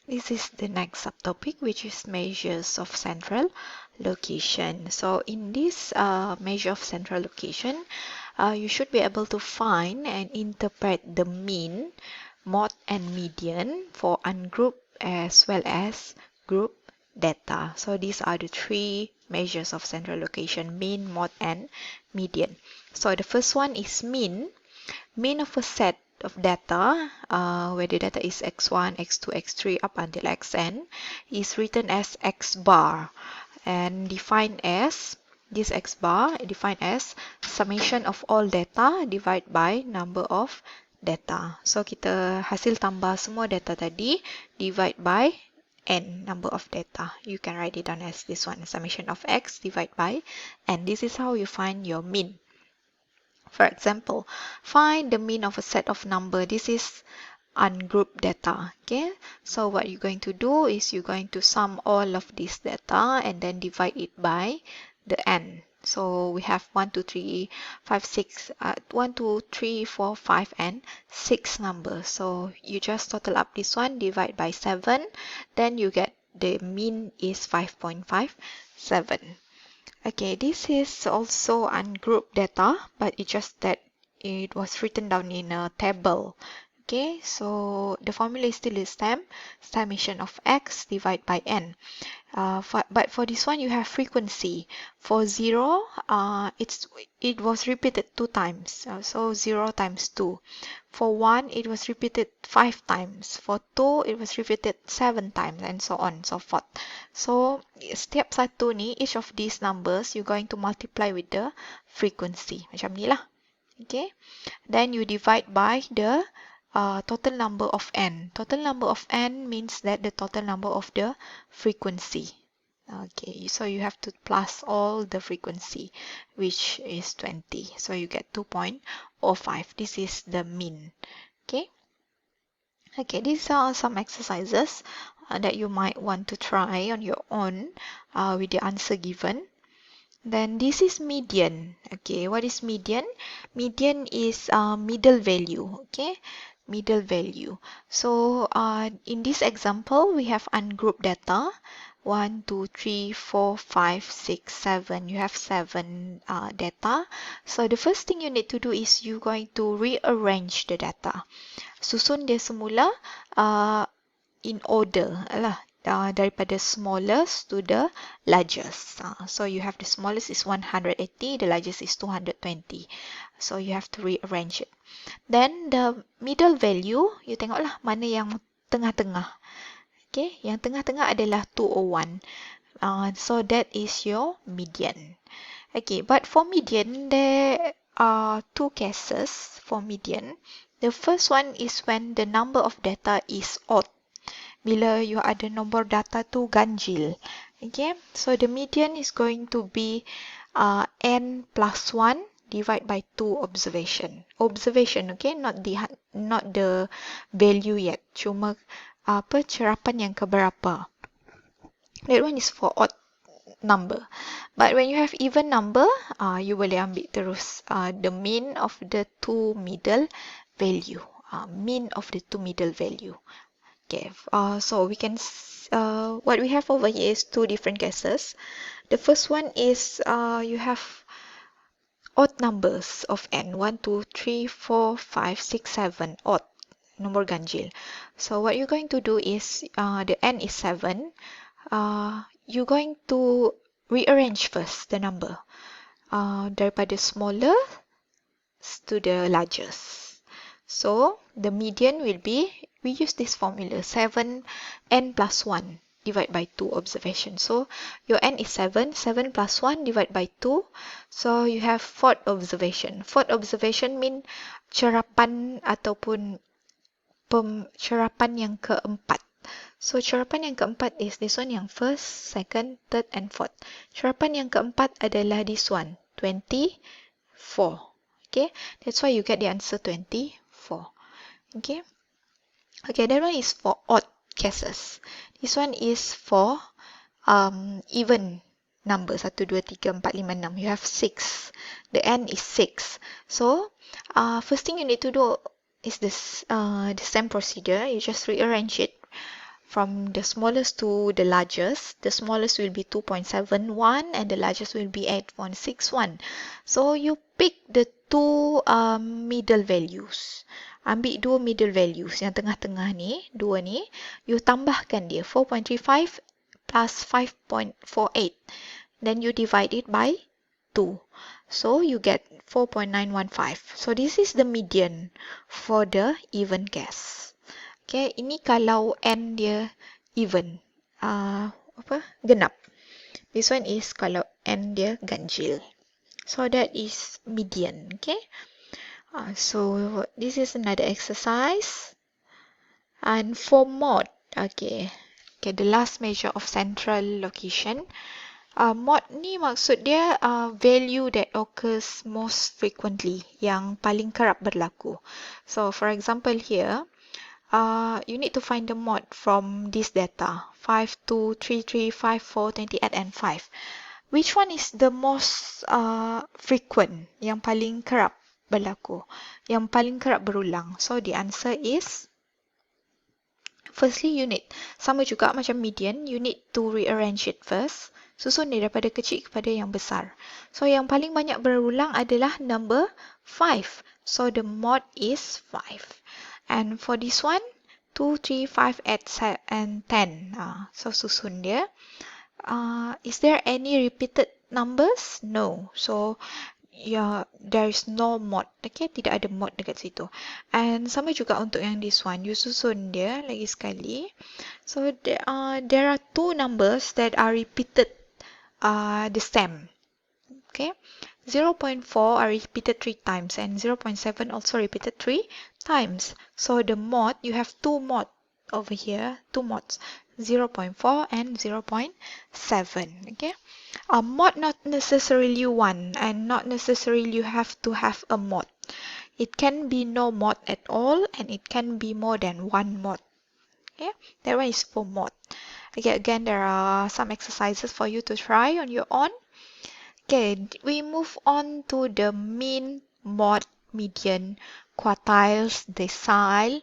This is the next subtopic, which is measures of central location. So in this measure of central location, you should be able to find and interpret the mean, mode, and median for ungrouped as well as group data. So these are the three measures of central location: mean, mode, and median. So the first one is mean. Mean of a set of data, where the data is x1, x2, x3 up until xn, is written as x bar and defined as this x bar defined as summation of all data divided by number of data. So kita hasil tambah semua data tadi divide by n, number of data. You can write it down as this one, summation of x divided by n. This is how you find your mean. For example, find the mean of a set of number. This is ungrouped data. Okay, so what you're going to do is you're going to sum all of this data and then divide it by the n. So we have 1, 2, 3, 5, 6, 1, 2, 3, 4, 5, and 6 numbers. So you just total up this one, divide by 7, then you get the mean is 5.57. Okay, this is also ungrouped data, but it's just that it was written down in a table. Okay, so the formula is still the same, summation of x divided by n. But for this one, you have frequency. For 0, it was repeated 2 times, so 0 times 2. For 1, it was repeated 5 times. For 2, it was repeated 7 times, and so on and so forth. So, setiap satu ni, each of these numbers, you're going to multiply with the frequency. Macam ni lah. Okay. Then you divide by the total number of n. Total number of n means that the total number of the frequency. Okay, so you have to plus all the frequency, which is 20. So you get 2.05. This is the mean. Okay. Okay, these are some exercises that you might want to try on your own with the answer given. Then this is median. Okay, what is median? Median is middle value. Okay, middle value. So in this example, we have ungrouped data. 1, 2, 3, 4, 5, 6, 7. You have 7 data. So the first thing you need to do is you're going to rearrange the data. Susun dia semula in order lah. Daripada smallest to the largest. So you have the smallest is 180, the largest is 220. So you have to rearrange it. Then the middle value, you tengoklah mana yang tengah-tengah. Okay, yang tengah-tengah adalah 201. So that is your median. Okay, but for median, there are two cases for median. The first one is when the number of data is odd. Bila you ada nombor data tu ganjil. Okay, so the median is going to be n plus 1 divided by 2 observation. Observation, okay, not the value yet. Cuma cerapan yang keberapa. That one is for odd number. But when you have even number, you boleh ambil terus the mean of the two middle value. Mean of the two middle value. Okay, so we can, what we have over here is two different cases. The first one is you have odd numbers of n. 1, 2, 3, 4, 5, 6, 7. Odd. Nombor ganjil. So what you're going to do is, the n is 7. You're going to rearrange first the number. Daripada smaller to the largest. So the median will be, we use this formula, 7 n plus 1 divided by 2 observation. So your n is 7, 7 plus 1 divided by 2. So you have fourth observation. Fourth observation mean cerapan ataupun cerapan yang keempat. So cerapan yang keempat is this one, yang first, second, third, and fourth. Cerapan yang keempat adalah this one, 24. Okay, that's why you get the answer 24. Okay. Okay, that one is for odd cases. This one is for even number, 1, 2, 3, 4, 5, 6. You have 6. The n is 6. So, first thing you need to do is this the same procedure. You just rearrange it. from the smallest to the largest. The smallest will be 2.71 and the largest will be 8.61. So you pick the two middle values. Ambil dua middle values yang tengah-tengah ni, dua ni, you tambahkan dia 4.35 plus 5.48. Then you divide it by 2. So you get 4.915. So this is the median for the even case. Okay, ini kalau n dia even. Genap. This one is kalau n dia ganjil. So that is median. Okay. So this is another exercise. And for mod, okay, the last measure of central location. Mod ni maksud dia value that occurs most frequently, yang paling kerap berlaku. So for example here, you need to find the mod from this data, 5, 2, 3, 3, 5, 4, 28 and 5. Which one is the most frequent, yang paling kerap berlaku, yang paling kerap berulang? So the answer is, firstly you need, sama juga macam median, you need to rearrange it first. Susun dia daripada kecil kepada yang besar. So yang paling banyak berulang adalah number 5. So the mod is 5. And for this one, 2, 3, 5, 8, and 10. So susun dia. Is there any repeated numbers? No. So there is no mod. Okay, tidak ada mod dekat situ. And sama juga untuk yang this one. You susun dia lagi sekali. So there are two numbers that are repeated the same. Okay, 0.4 are repeated 3 times and 0.7 also repeated 3 times. So the mod, you have two mod over here, two mods, 0.4 and 0.7. Okay, mod not necessarily one and not necessarily you have to have a mod. It can be no mod at all and it can be more than one mod. Okay, that one is for mod. Okay, again, there are some exercises for you to try on your own. Okay, we move on to the mean, mod, median, quartiles, decile,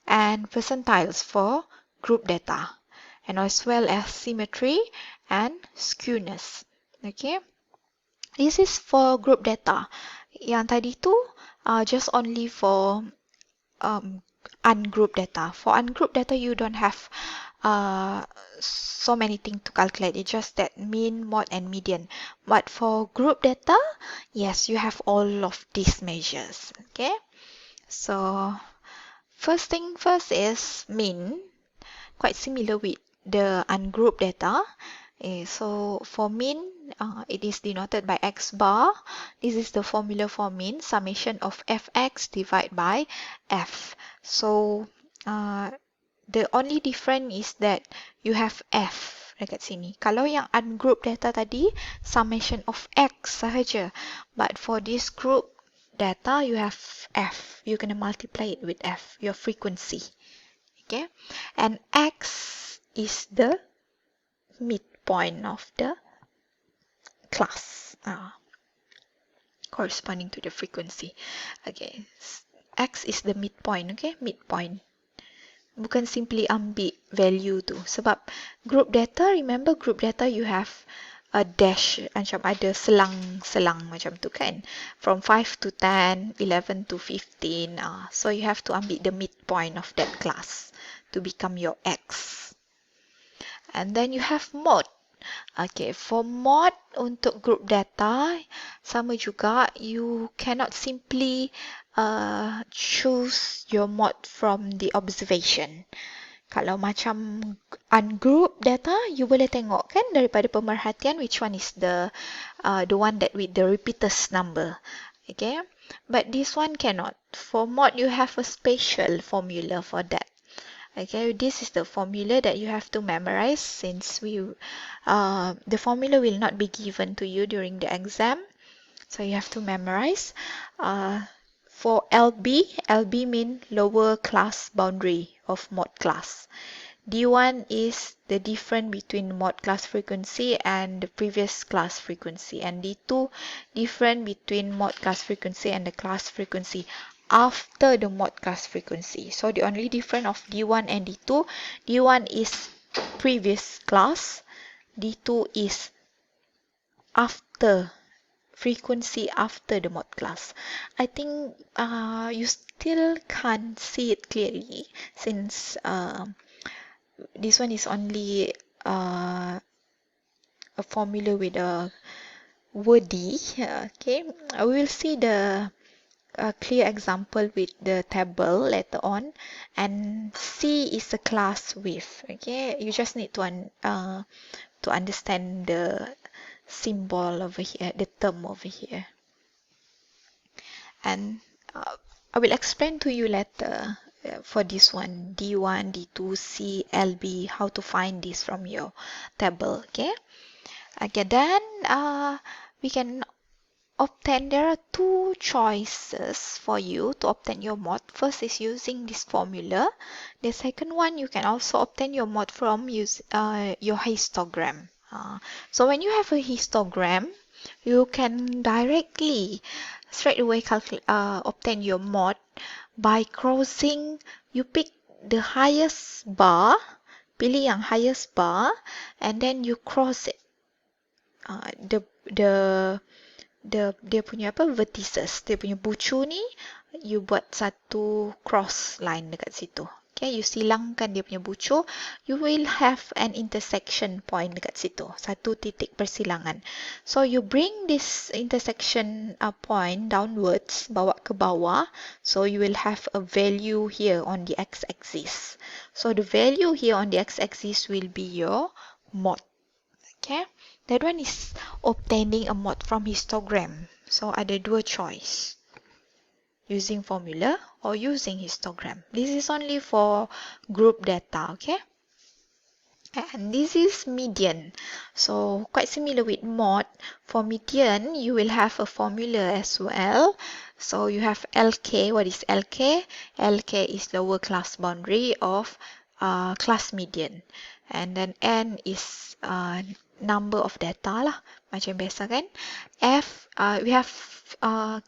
and percentiles for group data, and as well as symmetry and skewness. Okay, this is for group data. Yang tadi tu just only for ungrouped data. For ungrouped data, you don't have so many things to calculate. It's just that mean, mod, and median. But for group data, yes, you have all of these measures. Okay, so first thing first is mean, quite similar with the ungrouped data. So for mean, it is denoted by x bar. This is the formula for mean, summation of fx divided by f. So the only difference is that you have f dekat sini. Kalau yang ungrouped data tadi, summation of x sahaja. But for this group data, you have f. You can multiply it with f, your frequency. Okay, and x is the midpoint of the class, corresponding to the frequency. Okay, x is the midpoint. Okay, midpoint. Bukan simply ambil value tu. Sebab group data, remember group data you have a dash, macam ada selang-selang macam tu kan. From 5 to 10, 11 to 15. So you have to ambil the midpoint of that class to become your x. And then you have mod. Okay, for mod untuk group data, sama juga, you cannot simply choose your mod from the observation. Kalau macam ungroup data, you boleh tengok kan daripada pemerhatian which one is the one that with the repeaters number. Okay, but this one cannot. For mod, you have a special formula for that. Okay, this is the formula that you have to memorize, since the formula will not be given to you during the exam. So you have to memorize. For LB mean lower class boundary of mod class. D1 is the difference between mod class frequency and the previous class frequency. And D2, difference between mod class frequency and the class frequency after the mod class frequency. So the only difference of D1 and D2, D1 is previous class, D2 is after frequency after the mod class. I think you still can't see it clearly since this one is only a formula with a wordy. Okay, we will see the clear example with the table later on, and C is a class with. Okay, you just need to understand the symbol over here, the term over here, and I will explain to you later for this one, D1, D2, C, LB, how to find this from your table. Okay, then we can obtain, there are two choices for you to obtain your mod. First is using this formula. The second one, you can also obtain your mod from your histogram. So when you have a histogram, you can directly straight away obtain your mod by crossing. You pick the highest bar, pilih yang highest bar, and then you cross it. Dia punya vertices, dia punya bucu ni, you buat satu cross line dekat situ. Okay, you silangkan dia punya bucu, you will have an intersection point dekat situ, satu titik persilangan. So you bring this intersection point downwards, bawa ke bawah, so you will have a value here on the x-axis. So the value here on the x-axis will be your mod. Okay, that one is obtaining a mod from histogram. So ada dua choice, using formula or using histogram. This is only for group data. Okay, and this is median. So quite similar with mod. For median, you will have a formula as well. So you have LK. What is LK? LK is lower class boundary of class median, and then N is number of data lah, macam biasa kan. F, we have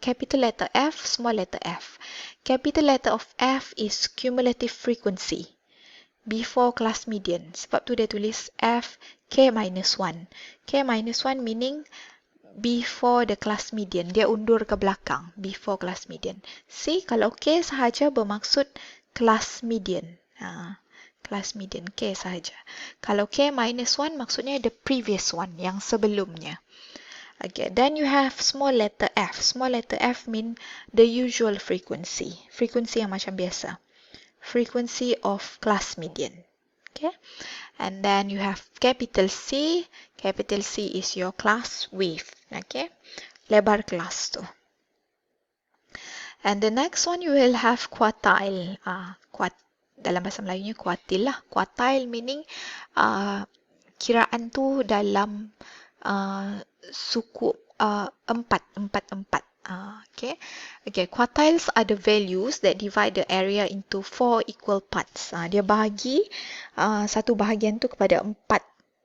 capital letter F, small letter f. Capital letter of F is cumulative frequency before class median. Sebab tu dia tulis F K minus 1. K minus 1 meaning before the class median. Dia undur ke belakang, before class median. See, kalau K sahaja bermaksud class median. Class median K sahaja. Kalau K minus 1 maksudnya the previous one, yang sebelumnya. Okay, then you have small letter f. Small letter f mean the usual frequency. Frequency yang macam biasa. Frequency of class median. Okay, and then you have capital C. Capital C is your class width. Okay, lebar kelas tu. And the next one you will have quartile. Dalam bahasa Melayunya quartile lah. Quartile meaning kiraan tu dalam suku empat. Okay, quartiles are the values that divide the area into 4 equal parts. Dia bahagi satu bahagian tu kepada 4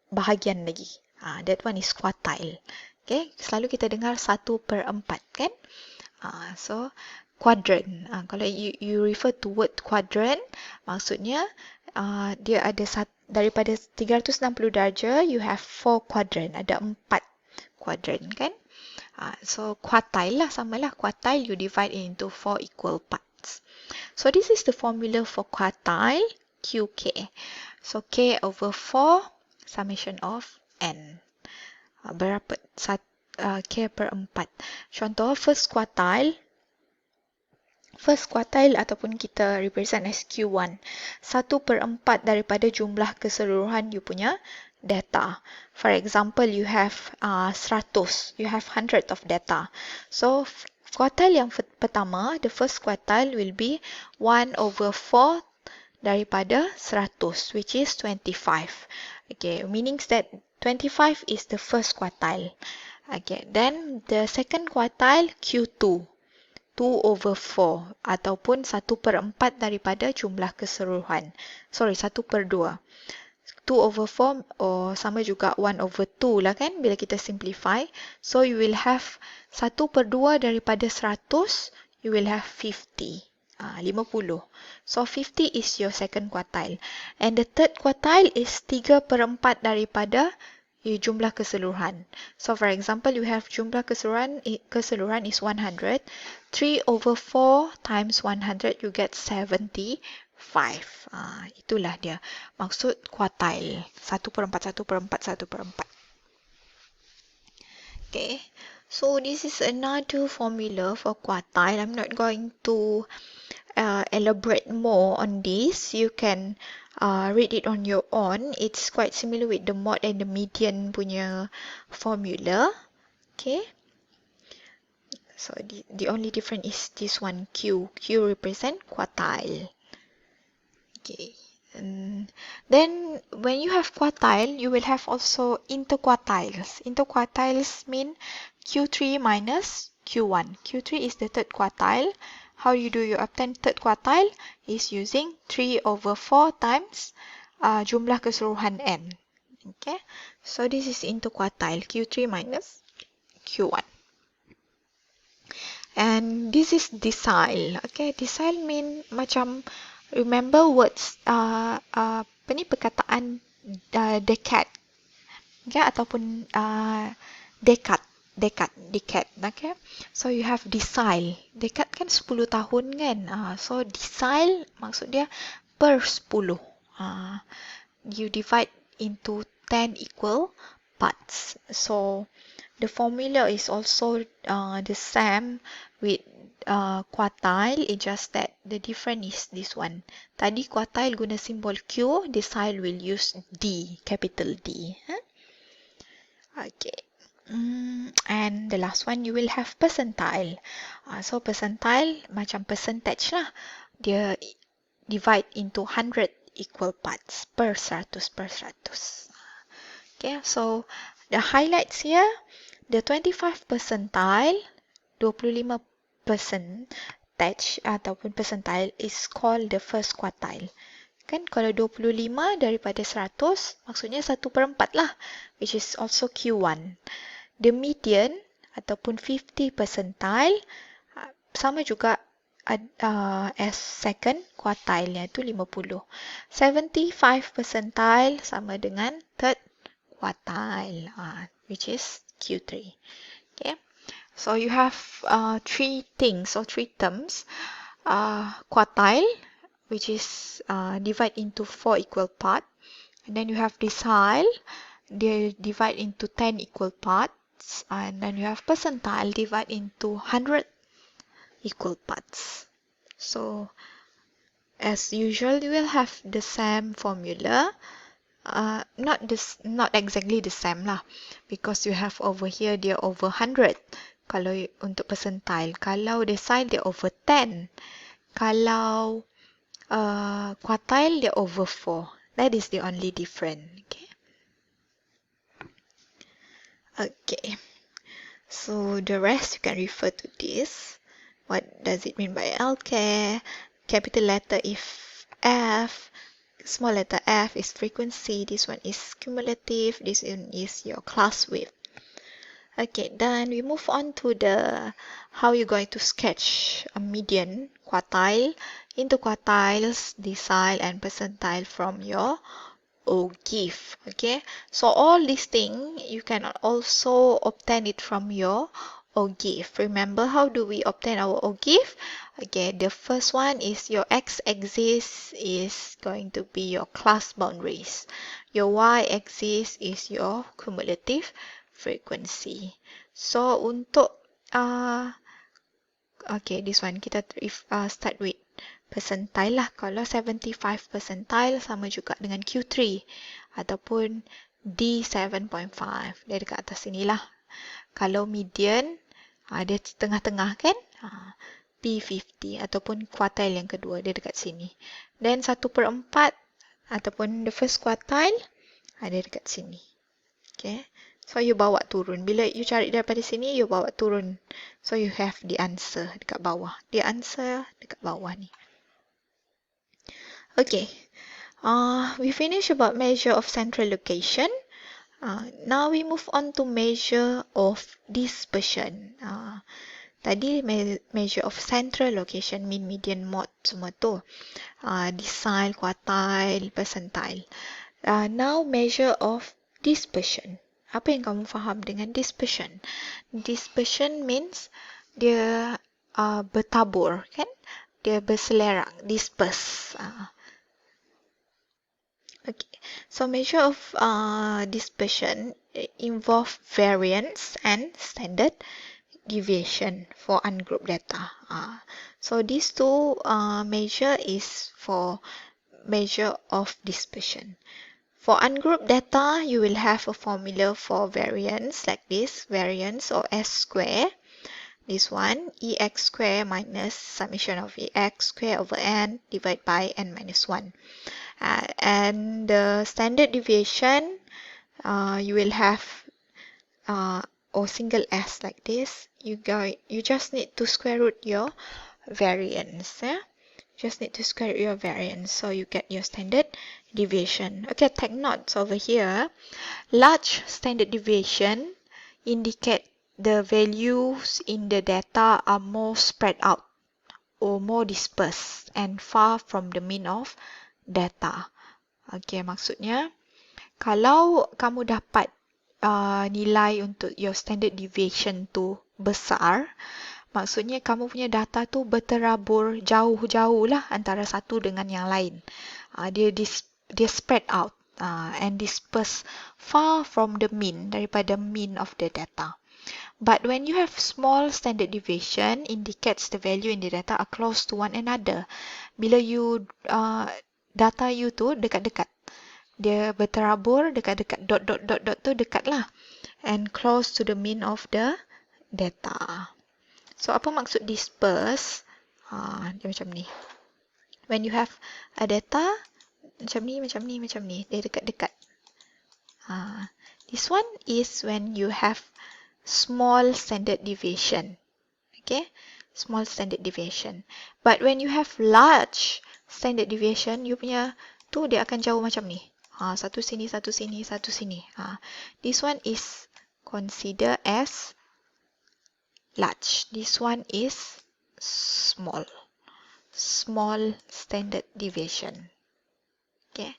bahagian lagi. That one is quartile. Okay, selalu kita dengar 1/4 kan. So quadrant. Kalau you refer to word quadrant, maksudnya dia ada daripada 360 darjah, you have 4 quadrant. Ada 4 quadrant kan. So quartile lah, samalah. Quartile you divide into 4 equal parts. So this is the formula for quartile, QK. So K over 4 summation of N. Berapa? K per 4. Contoh first quartile. First quartile ataupun kita represent as Q1. 1/4 daripada jumlah keseluruhan you punya data. For example, you have 100. You have 100 of data. So, quartile yang pertama, the first quartile will be 1/4 daripada 100, which is 25. Okay, meaning that 25 is the first quartile. Okay, then the second quartile, Q2. 2/4 ataupun 1/4 daripada jumlah keseluruhan. Sorry, 1/2. 2/4 sama juga 1/2 lah kan bila kita simplify. So you will have 1/2 daripada 100, you will have 50. 50. So 50 is your second quartile. And the third quartile is 3/4 daripada jumlah keseluruhan. So for example, you have jumlah keseluruhan is 100. 3/4 times 100, you get 75. Itulah dia maksud quartile. 1/4, 1/4, 1/4. Okay, so this is another formula for quartile. I'm not going to elaborate more on this. You can read it on your own. It's quite similar with the mode and the median punya formula. Okay, so the only difference is this one, Q. Q represent quartile. Okay. And then when you have quartile, you will have also interquartiles. Interquartiles mean Q3 minus Q1. Q3 is the third quartile. How you do you obtain third quartile? Is using 3/4 times jumlah keseluruhan n. Okay. So this is interquartile, Q3 minus Q1. And this is decile. Okay, decile mean macam remember words apa ni perkataan decade, okay, ataupun decade, okay. So you have decile. Decade kan 10 tahun kan. So decile maksud dia per 10. You divide into 10 equal parts. So the formula is also the same with quartile, it's just that the difference is this one. Tadi quartile guna simbol Q, decile will use D, capital D. Okay. And the last one, you will have percentile. So percentile macam percentage lah. Dia divide into 100 equal parts per 100 per 100. Okay, so the highlights here, the 25 percentile, 25 percentage ataupun percentile is called the first quartile. Kan kalau 25 daripada 100, maksudnya 1/4 lah, which is also Q1. The median ataupun 50 percentile sama juga as second quartile, iaitu 50. 75 percentile sama dengan third quartile, which is Q3. Okay. So you have three things or three terms. Quartile, which is divide into 4 equal parts. And then you have decile, they divide into 10 equal parts. And then you have percentile, divide into 100 equal parts. So as usual, you will have the same formula. Not exactly the same lah, because you have over here dia over 100 kalau untuk percentile. Kalau decile dia over 10. Kalau quartile dia over 4. That is the only difference. Okay. So the rest you can refer to this. What does it mean by LK? Capital letter if F. Small letter f is frequency. This one is cumulative. This one is your class width. Okay, then we move on to the how you're going to sketch a median, quartile, interquartiles, decile, and percentile from your OGIF. Okay, so all these things you can also obtain it from your OGIF. Remember, how do we obtain our OGIF? Okay, the first one is your x-axis is going to be your class boundaries. Your y-axis is your cumulative frequency. So untuk okay, this one kita start with percentile lah. Kalau 75 percentile sama juga dengan Q3 ataupun D7.5. Dia dekat atas sini lah. Kalau median, dia tengah-tengah kan? P50 ataupun quartile yang kedua, dia dekat sini. Then 1/4 ataupun the first quartile, dia dekat sini. Okay. So you bawa turun. Bila you cari daripada sini, you bawa turun. So you have the answer dekat bawah. The answer dekat bawah ni. Okay. We finish about measure of central location. Now we move on to measure of dispersion. Tadi measure of central location, mean, median, mode semua tu. Decile, quartile, percentile. Now measure of dispersion. Apa yang kamu faham dengan dispersion? Dispersion means dia bertabur, kan? Dia berselerang, disperse. Okay, so measure of dispersion involve variance and standard deviation for ungrouped data. So these two measure is for measure of dispersion. For ungrouped data, you will have a formula for variance like this, variance or S square. This one, EX square minus summation of EX square over N divided by N minus 1. And the standard deviation, you will have or single S like this. You just need to square root your variance. Just need to square root your variance, so you get your standard deviation. Okay, take notes over here. Large standard deviation indicate the values in the data are more spread out or more dispersed and far from the mean of data. Okay, maksudnya kalau kamu dapat nilai untuk your standard deviation tu besar, maksudnya kamu punya data tu berterabur jauh-jauh lah antara satu dengan yang lain. Dia spread out and disperse far from the mean, daripada mean of the data. But when you have small standard deviation, indicates the value in the data are close to one another. Bila you data you tu dekat-dekat, dia berterabur dekat-dekat, dot tu dekat lah, and close to the mean of the data. So apa maksud disperse? Dia macam ni. When you have a data macam ni, dia dekat-dekat. This one is when you have small standard deviation. Okay, small standard deviation. But when you have large standard deviation, you punya tu dia akan jauh macam ni. Satu sini, satu sini, satu sini. This one is considered as large. This one is small. Small standard deviation. Okay.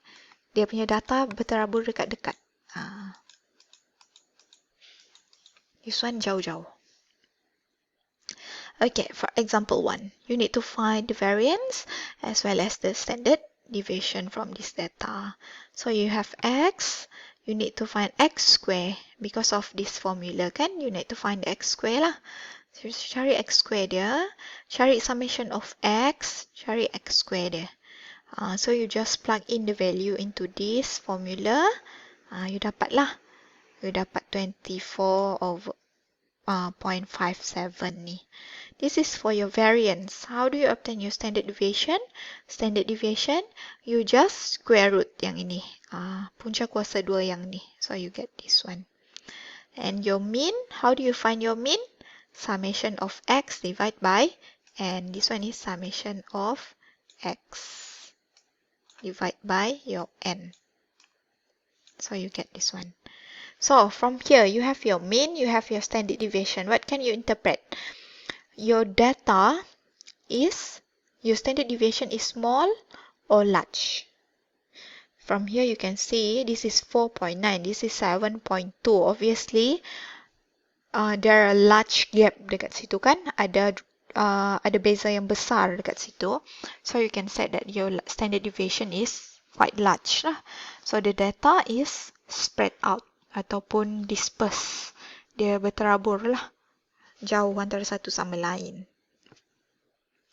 Dia punya data berterabur dekat-dekat. This one jauh-jauh. Okay, for example 1, you need to find the variance as well as the standard deviation from this data. So you have X, you need to find X square. Because of this formula kan, you need to find X square lah. So cari X square dia, cari summation of X, cari X square dia. So you just plug in the value into this formula, you dapat lah. You dapat 24 over 0.57 ni. This is for your variance. How do you obtain your standard deviation? Standard deviation, you just square root yang ini. Punca kuasa 2 yang ni. So you get this one. And your mean, how do you find your mean? Summation of X divided by N. This one is summation of X divided by your N. So you get this one. So from here, you have your mean, you have your standard deviation. What can you interpret? Your data is, your standard deviation is small or large. From here, you can see this is 4.9, this is 7.2. Obviously, there are large gap dekat situ kan? Ada beza yang besar dekat situ. So you can say that your standard deviation is quite large lah. So the data is spread out ataupun disperse. Dia berterabur lah, jauh antara satu sama lain.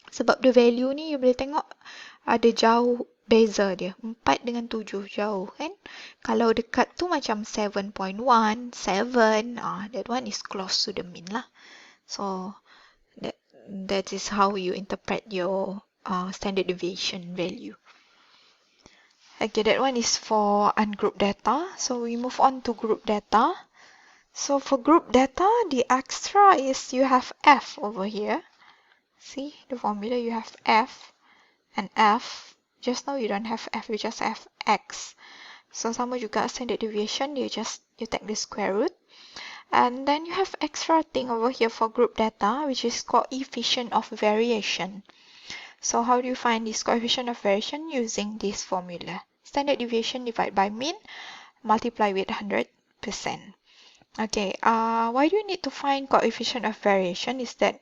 Sebab the value ni you boleh tengok ada jauh beza dia. 4 dengan 7 jauh kan. Kalau dekat tu macam 7.1, 7. That one is close to the mean lah. So that is how you interpret your standard deviation value. Okay, that one is for ungrouped data. So we move on to group data. So for group data, the extra is you have F over here. See the formula, you have F and F. Just now you don't have F, you just have X. So sama juga standard deviation, you take the square root. And then you have extra thing over here for group data, which is coefficient of variation. So how do you find this coefficient of variation? Using this formula. Standard deviation divided by mean, multiply with 100%. Okay, why do you need to find coefficient of variation is that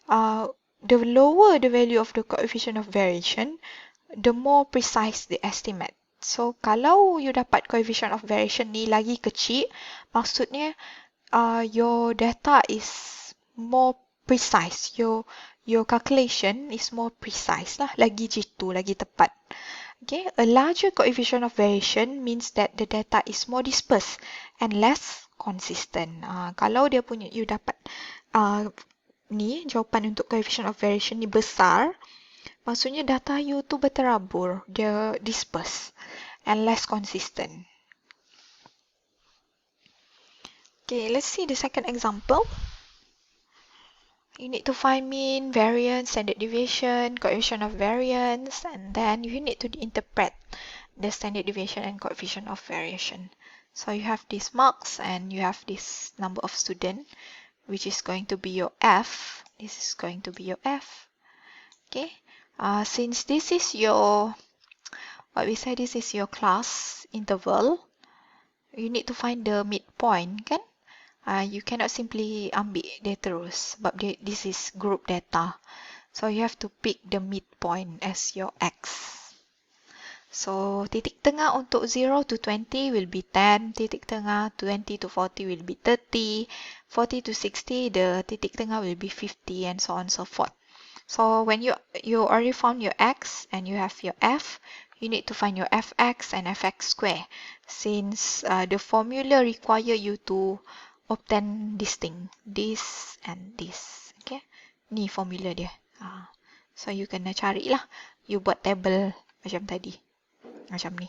the lower the value of the coefficient of variation, the more precise the estimate. So kalau you dapat coefficient of variation ni lagi kecil, maksudnya your data is more precise. Your calculation is more precise lah, lagi jitu, lagi tepat. Okay, a larger coefficient of variation means that the data is more dispersed and less consistent. Kalau dia punya you dapat ni jawapan untuk coefficient of variation ni besar, maksudnya data you tu berterabur, dia dispersed and less consistent. Okay, let's see the second example. You need to find mean, variance, standard deviation, coefficient of variance, and then you need to interpret the standard deviation and coefficient of variation. So you have these marks and you have this number of students, which is going to be your F. This is going to be your F. Okay. Since this is your, what we say, this is your class interval, you need to find the midpoint, kan? You cannot simply ambil dia terus sebab this is group data. So you have to pick the midpoint as your X. So titik tengah untuk 0 to 20 will be 10, titik tengah 20 to 40 will be 30, 40 to 60 the titik tengah will be 50 and so on and so forth. So when you already found your X and you have your F, you need to find your Fx and Fx square since the formula require you to obtain this thing, this and this. Okay, ni formula dia. So you kena cari lah. You buat table macam tadi, macam ni.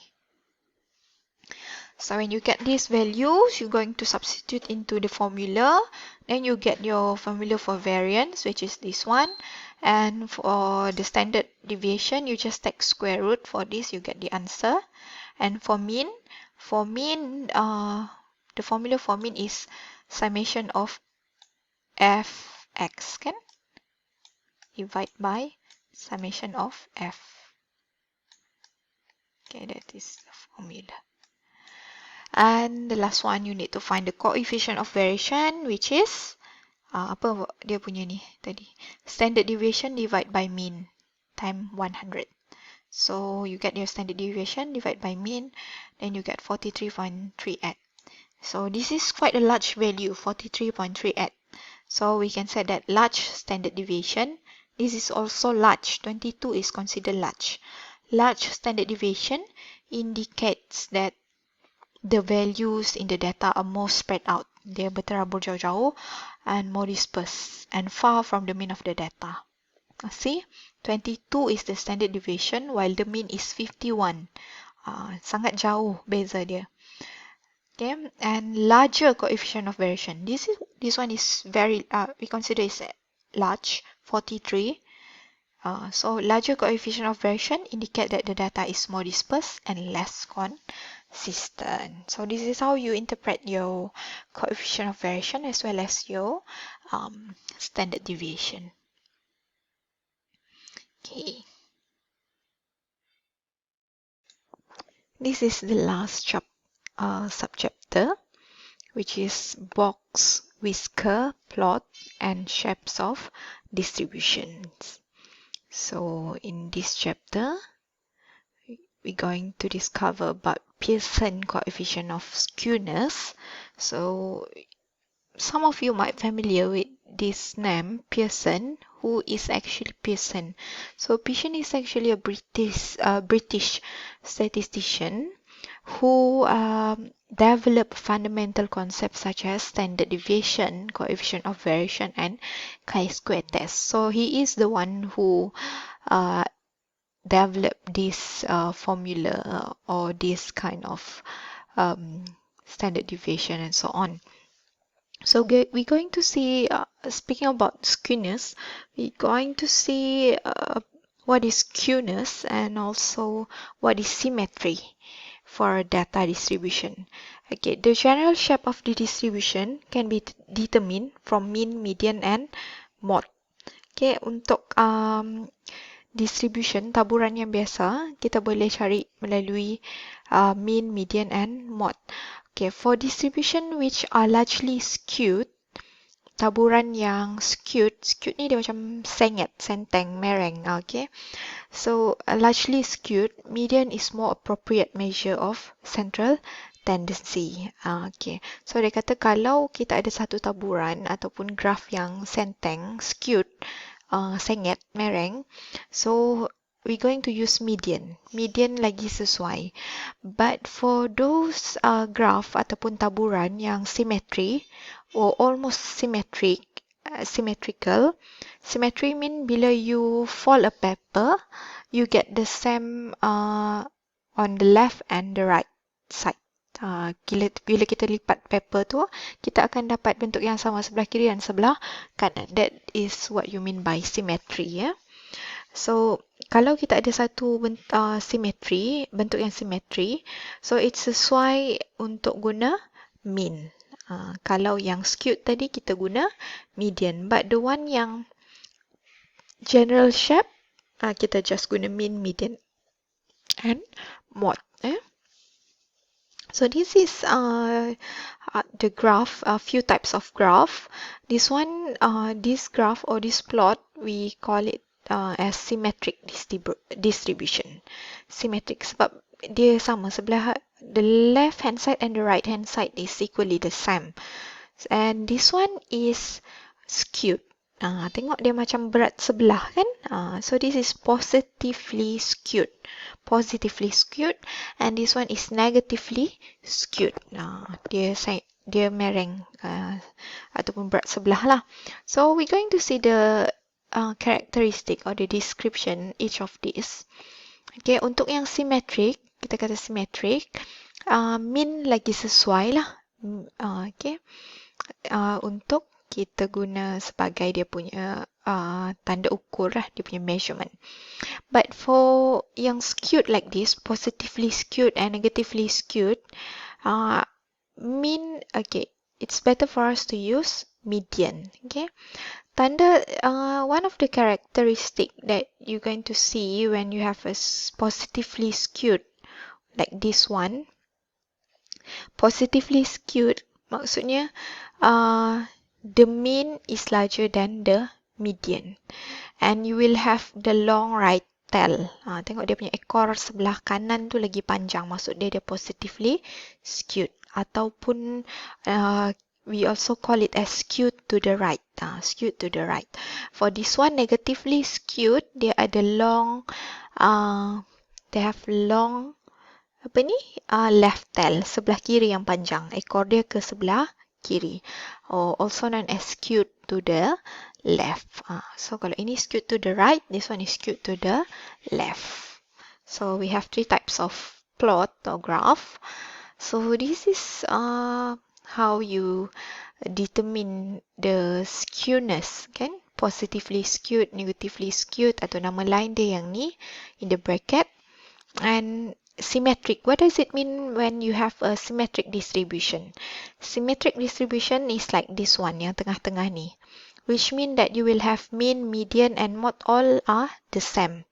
So when you get these values, you're going to substitute into the formula. Then you get your formula for variance, which is this one. And for the standard deviation, you just take square root. For this, you get the answer. And for mean, the formula for mean is summation of fx, kan? Divide by summation of f. Okay, that is the formula. And the last one, you need to find the coefficient of variation, which is apa dia punya ni tadi? Standard deviation divided by mean time 100. So you get your standard deviation divided by mean, then you get 43.38. So this is quite a large value, 43.38. So we can say that large standard deviation. This is also large. 22 is considered large. Large standard deviation indicates that the values in the data are more spread out. Dia berterabur jauh-jauh and more dispersed and far from the mean of the data. See, 22 is the standard deviation while the mean is 51. Sangat jauh beza dia. Okay, and larger coefficient of variation. This one is very we consider is large, 43. So larger coefficient of variation indicate that the data is more dispersed and less consistent. So this is how you interpret your coefficient of variation as well as your standard deviation. Okay. This is the last subchapter, which is box, whisker, plot, and shapes of distributions. So in this chapter, we're going to discover about Pearson coefficient of skewness. So some of you might familiar with this name, Pearson. Who is actually Pearson? So Pearson is actually a British statistician who developed fundamental concepts such as standard deviation, coefficient of variation, and chi-square test. So he is the one who developed this formula or this kind of standard deviation and so on. So we're going to see, speaking about skewness, we're going to see what is skewness and also what is symmetry. for data distribution. Okay, the general shape of the distribution can be determined from mean, median, and mode. Okay, untuk distribution, taburan yang biasa, kita boleh cari melalui mean, median, and mode. Okay, for distribution which are largely skewed, taburan yang skewed ni dia macam sengit, senteng, mereng. Okay, so largely skewed, median is more appropriate measure of central tendency. Okay, so dia kata kalau kita ada satu taburan ataupun graf yang senteng, skewed, sengit, mereng, so we're going to use median. Median lagi sesuai. But for those graph ataupun taburan yang symmetry or almost symmetrical, symmetry mean bila you fold a paper, you get the same on the left and the right side. Bila kita lipat paper tu, kita akan dapat bentuk yang sama sebelah kiri dan sebelah kanan. That is what you mean by symmetry. Ya. So, kalau kita ada satu symmetry, bentuk yang symmetry, so it's sesuai untuk guna mean. Kalau yang skewed tadi, kita guna median. But the one yang general shape, kita just guna mean, median, and mode. So this is the graph, a few types of graph. This one, this graph or this plot, we call it as symmetric distribution. Symmetric sebab dia sama sebelah, the left hand side and the right hand side is equally the same. And this one is skewed. Tengok dia macam berat sebelah kan? So this is positively skewed. Positively skewed, and this one is negatively skewed. Dia mereng ataupun berat sebelah lah. So we're going to see the characteristic or the description each of these. Okay, untuk yang symmetric, kita kata symmetric, mean lagi sesuai lah. Okay, untuk kita guna sebagai dia punya tanda ukur lah, dia punya measurement. But for yang skewed like this, positively skewed and negatively skewed, mean, okay, it's better for us to use median. Okay, tanda, one of the characteristic that you're going to see when you have a positively skewed like this one, positively skewed maksudnya the mean is larger than the median, and you will have the long right tail. Tengok dia punya ekor sebelah kanan tu lagi panjang, maksud dia positively skewed, ataupun we also call it as skewed to the right. Skewed to the right. For this one, negatively skewed, dia ada long, they have long left tail, sebelah kiri yang panjang, ekor dia ke sebelah kiri, or also known as skewed to the left. So kalau ini skewed to the right, this one is skewed to the left. So we have three types of plot or graph. So this is how you determine the skewness, kan? Positively skewed, negatively skewed, atau nama lain dia yang ni in the bracket. And symmetric, what does it mean when you have a symmetric distribution? Symmetric distribution is like this one, yang tengah-tengah ni, which mean that you will have mean, median, and mode all are the same.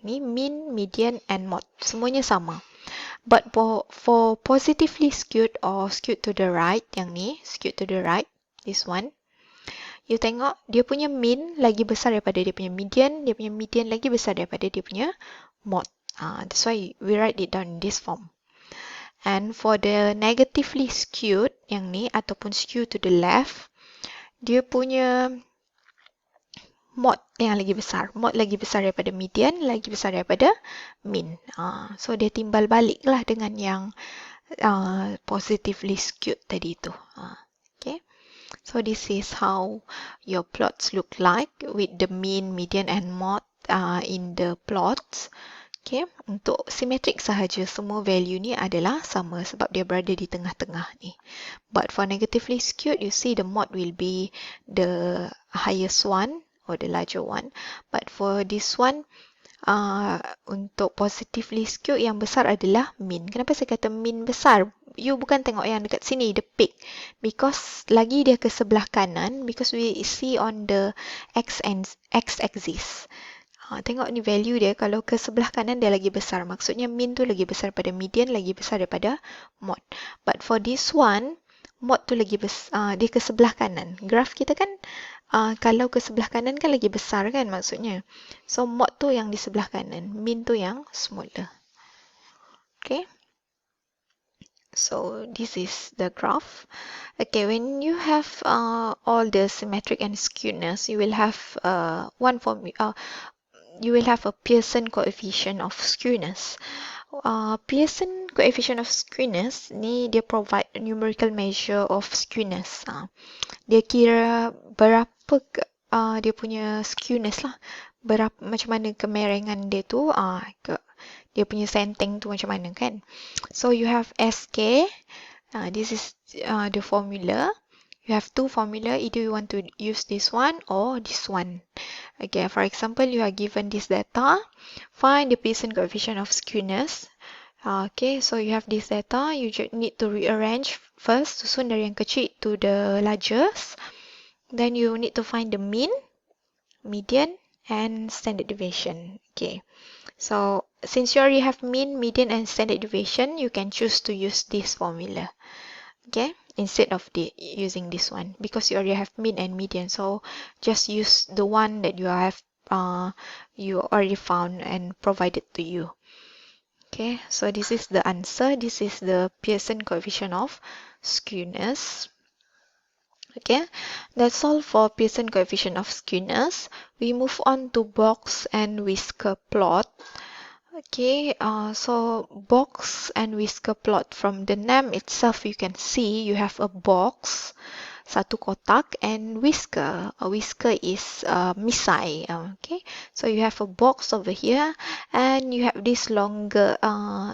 Ni mean, median, and mode, semuanya sama. But for positively skewed or skewed to the right, yang ni, skewed to the right, this one, you tengok dia punya mean lagi besar daripada dia punya median lagi besar daripada dia punya mode. That's why we write it down in this form. And for the negatively skewed, yang ni, ataupun skewed to the left, dia punya mode yang lagi besar. Mode lagi besar daripada median, lagi besar daripada mean. So, dia timbal balik lah dengan yang positively skewed tadi tu. Okay. So, this is how your plots look like with the mean, median, and mode in the plots. Okay, untuk symmetric sahaja, semua value ni adalah sama sebab dia berada di tengah-tengah ni. But for negatively skewed, you see the mode will be the highest one or the larger one. But for this one, Untuk positively skewed yang besar adalah mean. Kenapa saya kata mean besar? You bukan tengok yang dekat sini, the peak. Because lagi dia ke sebelah kanan, because we see on the x-axis. Tengok ni value dia, kalau ke sebelah kanan dia lagi besar. Maksudnya mean tu lagi besar pada median, lagi besar daripada mode. But for this one, mode tu lagi besar, dia ke sebelah kanan. Graph kita kan, kalau ke sebelah kanan kan lagi besar kan maksudnya. So mode tu yang di sebelah kanan, mean tu yang smaller. Okay. So this is the graph. Okay, when you have all the symmetric and skewness, you will have you will have a Pearson coefficient of skewness. Pearson coefficient of skewness ni dia provide a numerical measure of skewness. Dia kira berapa dia punya skewness lah. Berapa, macam mana kemerengan dia tu, dia punya senteng tu macam mana kan. So you have SK. This is the formula. You have two formula, either you want to use this one or this one. Okay, for example, you are given this data. Find the Pearson coefficient of skewness. Okay, so you have this data. You just need to rearrange first, susun dari yang kecil to the largest. Then you need to find the mean, median, and standard deviation. Okay, so since you already have mean, median, and standard deviation, you can choose to use this formula. Okay, instead of using this one, because you already have mean and median, so just use the one that you have you already found and provided to you. Okay, so this is the answer. This is the Pearson coefficient of skewness. Okay, that's all for Pearson coefficient of skewness. We move on to box and whisker plot. Okay, so box and whisker plot, from the name itself you can see you have a box, satu kotak, and whisker. A whisker is misai. Okay, so you have a box over here, and you have this longer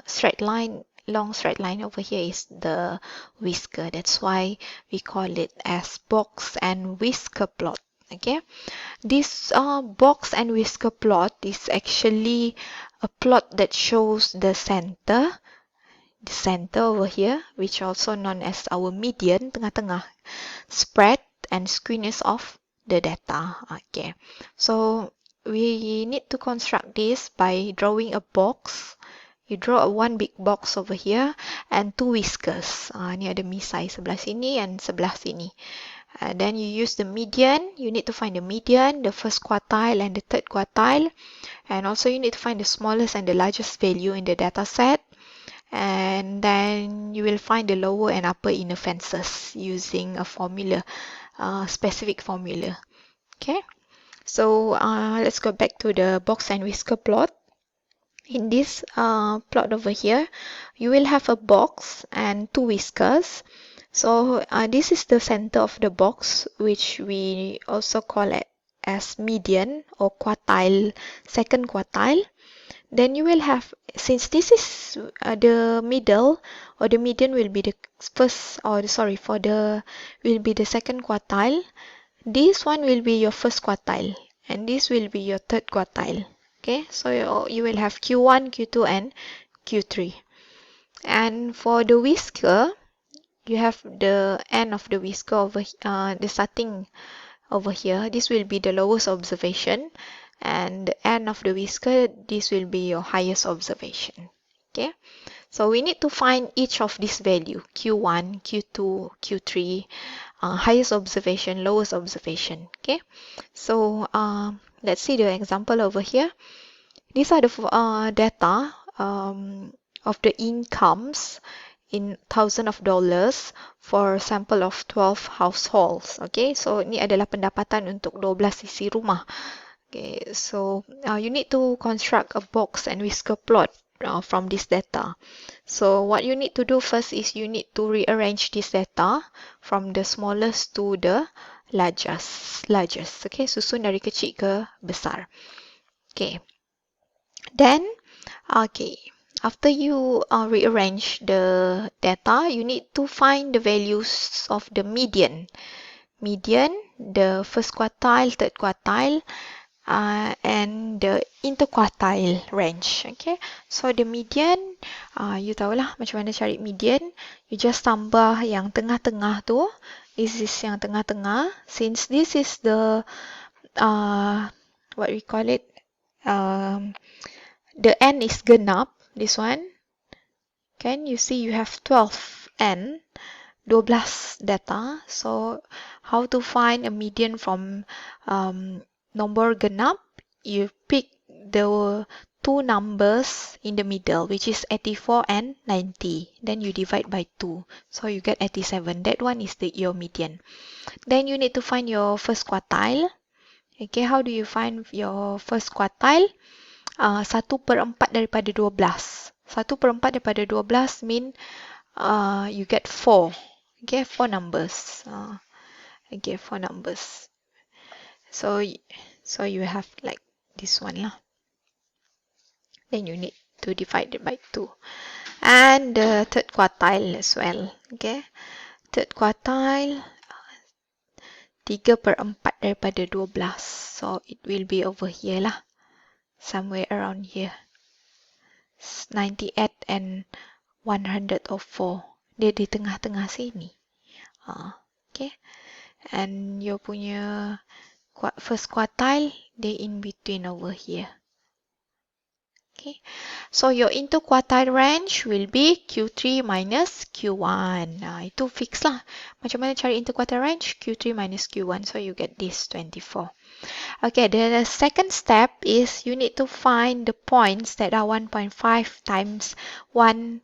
straight line. Long straight line over here is the whisker. That's why we call it as box and whisker plot. Okay, this box and whisker plot is actually a plot that shows the center over here, which also known as our median, tengah-tengah, spread and skewness of the data. Okay, so we need to construct this by drawing a box. You draw one big box over here and two whiskers. Ni ada misai sebelah sini and sebelah sini. Then you use the median. You need to find the median, the first quartile and the third quartile. And also you need to find the smallest and the largest value in the data set. And then you will find the lower and upper inner fences using a formula, specific formula. Okay, so let's go back to the box and whisker plot. In this plot over here, you will have a box and two whiskers. So this is the center of the box, which we also call it as median or quartile, second quartile. Then you will have, since this is the middle, or the median will be the first, or sorry, will be the second quartile. This one will be your first quartile, and this will be your third quartile. Okay, so you will have Q1, Q2, and Q3. And for the whisker, you have the end of the whisker over the starting over here. This will be the lowest observation, and the end of the whisker, this will be your highest observation. Okay, so we need to find each of this value, Q1, Q2, Q3, highest observation, lowest observation. Okay, so let's see the example over here. These are the data of the incomes in $1,000 for sample of 12 households. Okay, so ini adalah pendapatan untuk 12 isi rumah. Okay, so you need to construct a box and whisker plot from this data. So what you need to do first is you need to rearrange this data from the smallest to the largest. Okay, susun dari kecil ke besar. Okay, then after you rearrange the data, you need to find the values of the median, the first quartile, third quartile, and the interquartile range. Okay, so the median, you tahulah macam mana cari median. You just tambah yang tengah-tengah tu. This is yang tengah-tengah. Since this is the what we call it, the n is genap, this one. Can you see you have 12n, 12 data. So how to find a median from nombor genap? You pick the two numbers in the middle, which is 84 and 90. Then you divide by 2. So you get 87. That one is your median. Then you need to find your first quartile. Okay, how do you find your first quartile? 1/4 daripada 12. 1/4 daripada 12 mean you get 4. Okay, 4 numbers. Okay, 4 numbers. So you have like this one lah. Then you need to divide it by 2. And the third quartile as well. Okay, third quartile 3/4 daripada 12. So it will be over here lah. Somewhere around here. 98 and 104. Dia di tengah-tengah sini. Okay. And your punya first quartile, they in between over here. Okay. So your interquartile range will be Q3 minus Q1. Itu fix lah. Macam mana cari interquartile range? Q3 minus Q1. So you get this 24. Okay, the second step is you need to find the points that are 1.5 times 1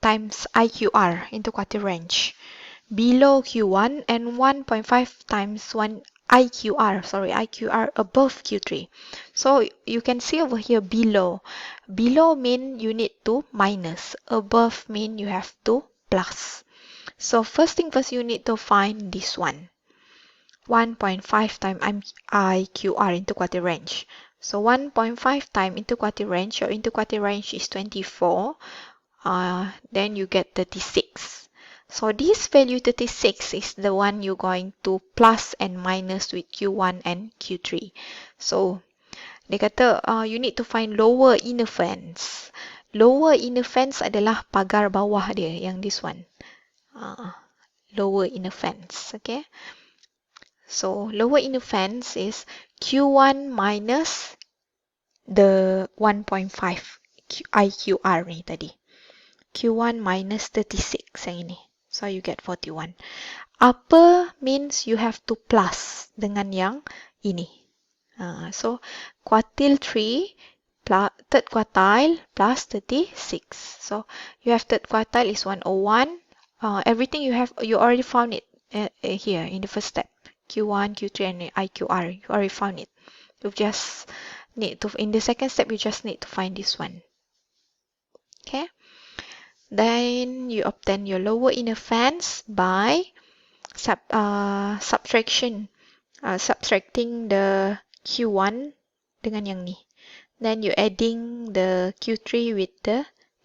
times IQR, interquartile range, below Q1, and 1.5 times 1 IQR above Q3. So you can see over here below. Below mean you need to minus. Above mean you have to plus. So first thing first, you need to find this one. 1.5 times IQR, interquartile range. So 1.5 times interquartile range, your interquartile range is 24. Then you get 36. So this value 36 is the one you're going to plus and minus with Q1 and Q3. So dia kata you need to find lower inner fence. Lower inner fence adalah pagar bawah dia, yang this one. Lower inner fence. Okay. So lower inner fence is Q1 minus the 1.5 IQR ni tadi. Q1 minus 36 yang ini. So you get 41. Upper means you have to plus dengan yang ini. So quartile 3 plus third quartile plus 36. So you have third quartile is 101. Everything you already found it here in the first step. Q1, Q3, and IQR. You already found it. You just need to, in the second step, you just need to find this one. Okay. Then you obtain your lower inner fence by subtraction. Subtracting the Q1 dengan yang ni. Then you adding the Q3 with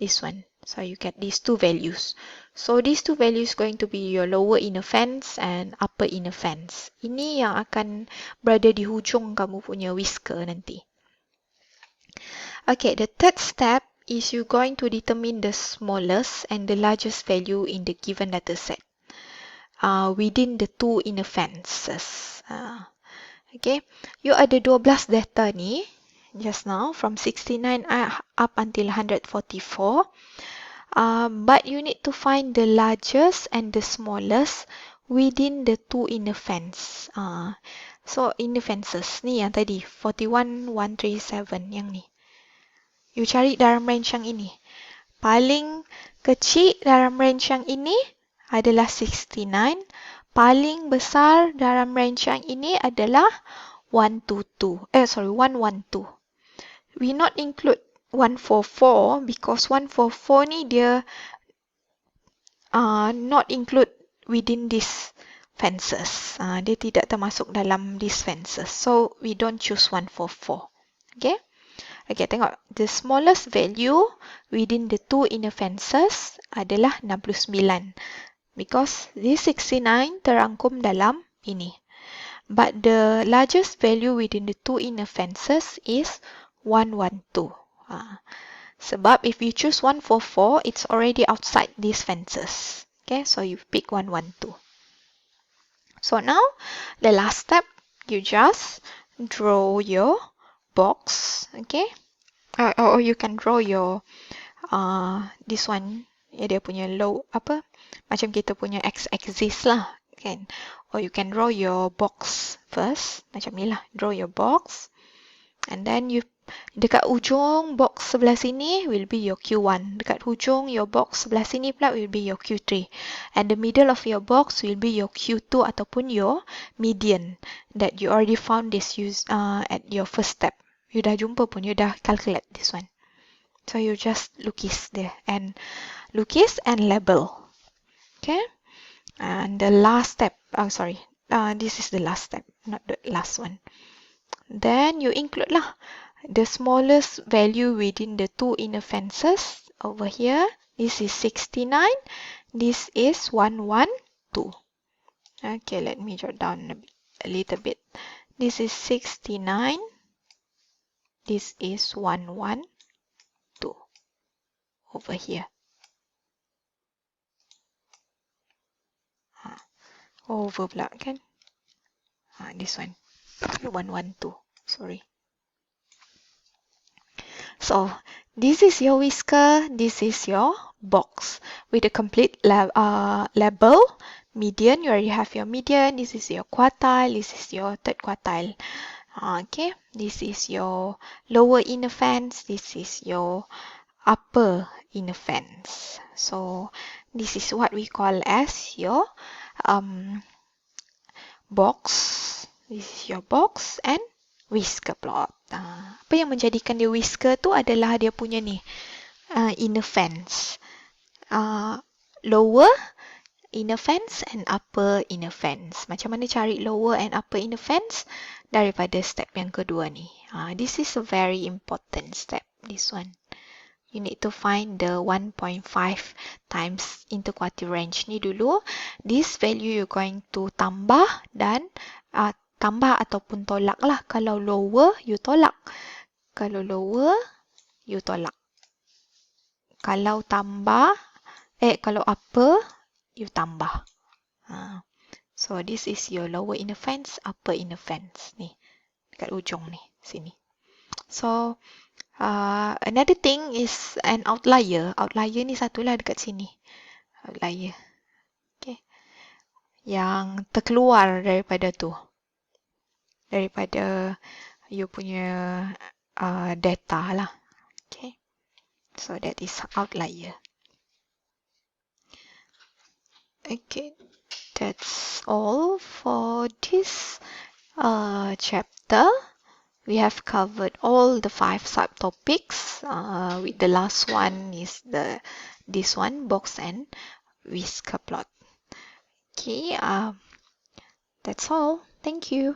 this one. So you get these two values. So these two values going to be your lower inner fence and upper inner fence. Ini yang akan berada di hujung kamu punya whisker nanti. Okay, the third step is you going to determine the smallest and the largest value in the given data set within the two inner fences. Okay, you ada 12 data ni just now from 69 up until 144. But you need to find the largest and the smallest within the two inner fence. So inner fences ni yang tadi 41, 137 yang ni. You cari dalam range yang ini. Paling kecil dalam range yang ini adalah 69. Paling besar dalam range yang ini adalah 112. 112. We not include 144 because 144 ni dia not include within these fences. Dia tidak termasuk dalam these fences. So we don't choose 144. Okay? Okay, tengok. The smallest value within the two inner fences adalah 69. Because this 69 terangkum dalam ini. but the largest value within the two inner fences is 112. Sebab if you choose 144, it's already outside these fences. Okay, so you pick 112. So now, the last step, you just draw your box, okay? Or you can draw your this one, ya dia punya low apa? Macam kita punya x-axis lah, kan? Or you can draw your box first, macam ni lah. Draw your box, and then you dekat ujung box sebelah sini will be your Q1. Dekat ujung your box sebelah sini pula will be your Q3. And the middle of your box will be your Q2 ataupun your median that you already found this at your first step. You dah jumpa pun, you dah calculate this one. So you just lukis there and lukis and label. Okay? And the last step, this is the last step, not the last one. Then you include lah the smallest value within the two inner fences over here. This is 69. This is 112. Okay, let me jot down a little bit. This is 69. This is 112 over here. Over pula kan? This one. 112. Sorry. So, this is your whisker, this is your box with a complete label. Median, you already have your median. This is your quartile, this is your third quartile. Okay, this is your lower inner fence, this is your upper inner fence. So, this is what we call as your box. This is your box and whisker plot. Apa yang menjadikan dia whisker tu adalah dia punya ni inner fence, lower inner fence and upper inner fence. Macam mana cari lower and upper inner fence? Daripada step yang kedua ni. This is a very important step, this one. You need to find the 1.5 times interquartile range ni dulu. This value you're going to tambah dan tambah ataupun tolak lah. Kalau lower, you tolak. Kalau lower, you tolak. Kalau kalau upper, you tambah. So, this is your lower inner fence, upper inner fence. Ni, dekat ujung ni, sini. So, another thing is an outlier. Outlier ni satulah dekat sini. Outlier. Okay. Yang terkeluar daripada tu. Daripada you punya data lah. Okay. So, that is outlier. Okay. That's all for this chapter. We have covered all the 5 subtopics. With the last one is this one, box and whisker plot. Okay, that's all. Thank you.